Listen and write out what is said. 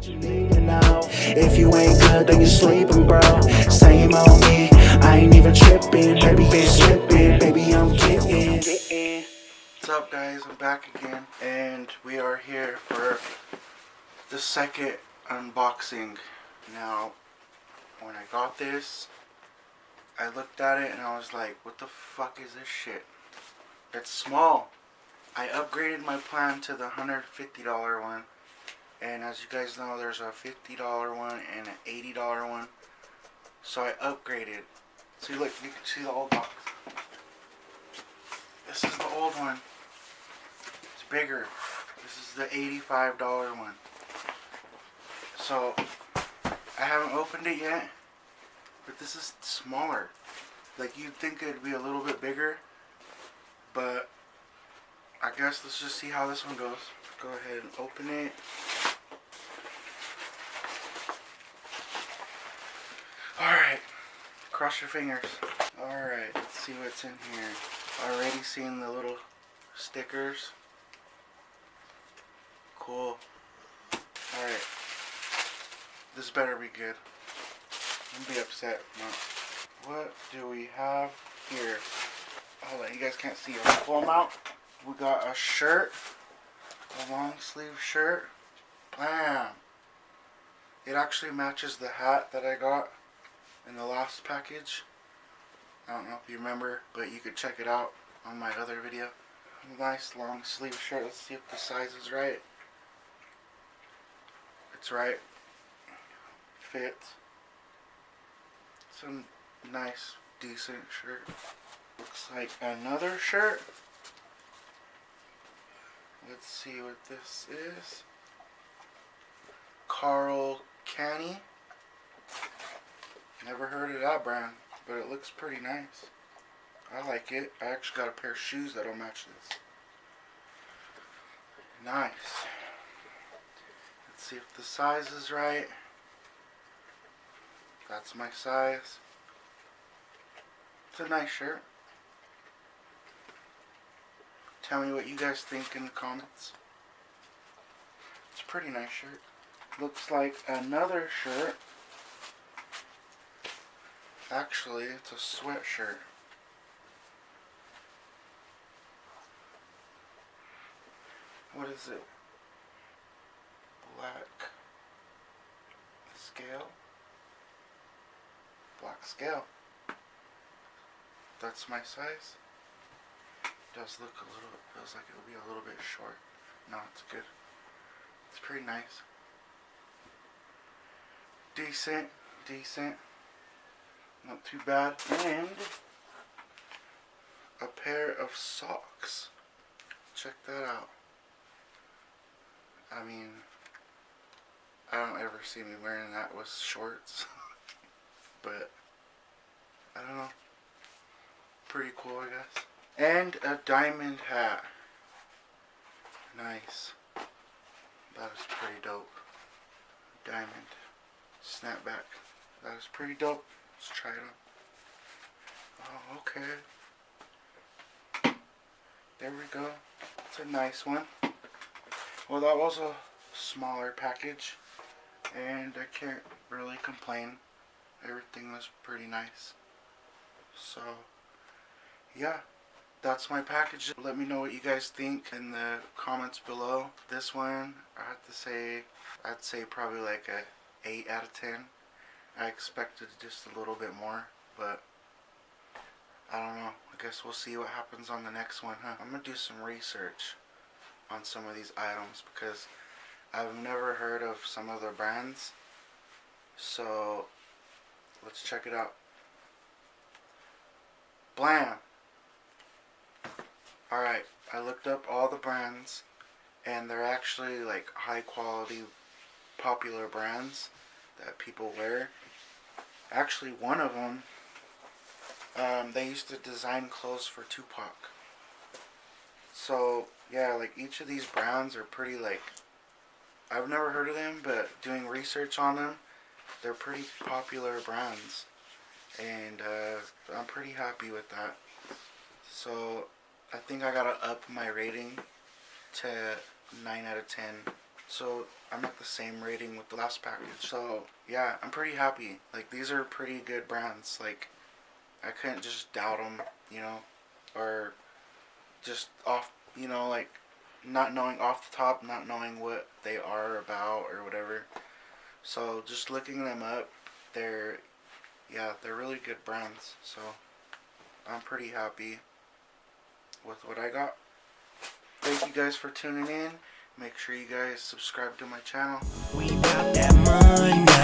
You need to know. If you ain't good, then you're sleeping, bro. Same on me, I ain't even tripping. Baby, been slipping, baby, I'm getting. What's up, guys? I'm back again, and we are here for the second unboxing. Now, when I got this, I looked at it and I was like, what the fuck is this shit? It's small. I upgraded my plan to the $150 one. And as you guys know, there's a $50 one and an $80 one. So I upgraded. See, look, you can see the old box. This is the old one. It's bigger. This is the $85 one. So, I haven't opened it yet. But this is smaller. Like, you'd think it'd be a little bit bigger. But, I guess let's just see how this one goes. Go ahead and open it. Alright, cross your fingers. Alright, let's see what's in here. Already seeing the little stickers. Cool. Alright, this better be good. I'm gonna be upset if not. What do we have here? Hold on, you guys can't see. I'll pull them out. We got a shirt. A long sleeve shirt. Bam! It actually matches the hat that I got in the last package. I don't know if you remember, but you could check it out on my other video. A nice long sleeve shirt. Let's see if the size is right. It's right. Fits. It's a nice, decent shirt. Looks like another shirt. Let's see what this is. Carl Canny. Never heard of that brand, but it looks pretty nice. I like it. I actually got a pair of shoes that'll match this. Nice. Let's see if the size is right. That's my size. It's a nice shirt. Tell me what you guys think in the comments. It's a pretty nice shirt. Looks like another shirt. Actually, it's a sweatshirt. What is it? Black scale? Black scale. That's my size. Does look a little, feels like it'll be a little bit short. No, it's good. It's pretty nice. Decent, decent. Not too bad. And a pair of socks. Check that out. I mean, I don't ever see me wearing that with shorts. But, I don't know. Pretty cool, I guess. And a diamond hat. Nice. That is pretty dope. Diamond. Snapback. That is pretty dope. Let's try it on. Oh, okay. There we go. It's a nice one. Well, that was a smaller package. And I can't really complain. Everything was pretty nice. So, yeah. That's my package. Let me know what you guys think in the comments below. This one, I have to say, I'd say probably like a 8 out of 10. I expected just a little bit more, but I don't know. I guess we'll see what happens on the next one, huh? I'm gonna do some research on some of these items because I've never heard of some of the brands. So let's check it out. Blam! Alright, I looked up all the brands and they're actually like high quality popular brands that people wear. Actually, one of them, they used to design clothes for Tupac. So yeah, like each of these brands are pretty like, I've never heard of them, but doing research on them, they're pretty popular brands. And I'm pretty happy with that. So I think I gotta up my rating to 9 out of 10 So I'm at the same rating with the last package. So yeah, I'm pretty happy. Like, these are pretty good brands. Like, I couldn't just doubt them, you know, or just off, you know, like not knowing off the top, not knowing what they are about or whatever. So just looking them up, they're really good brands. So I'm pretty happy with what I got. Thank you guys for tuning in. Make sure you guys subscribe to my channel. We got that money.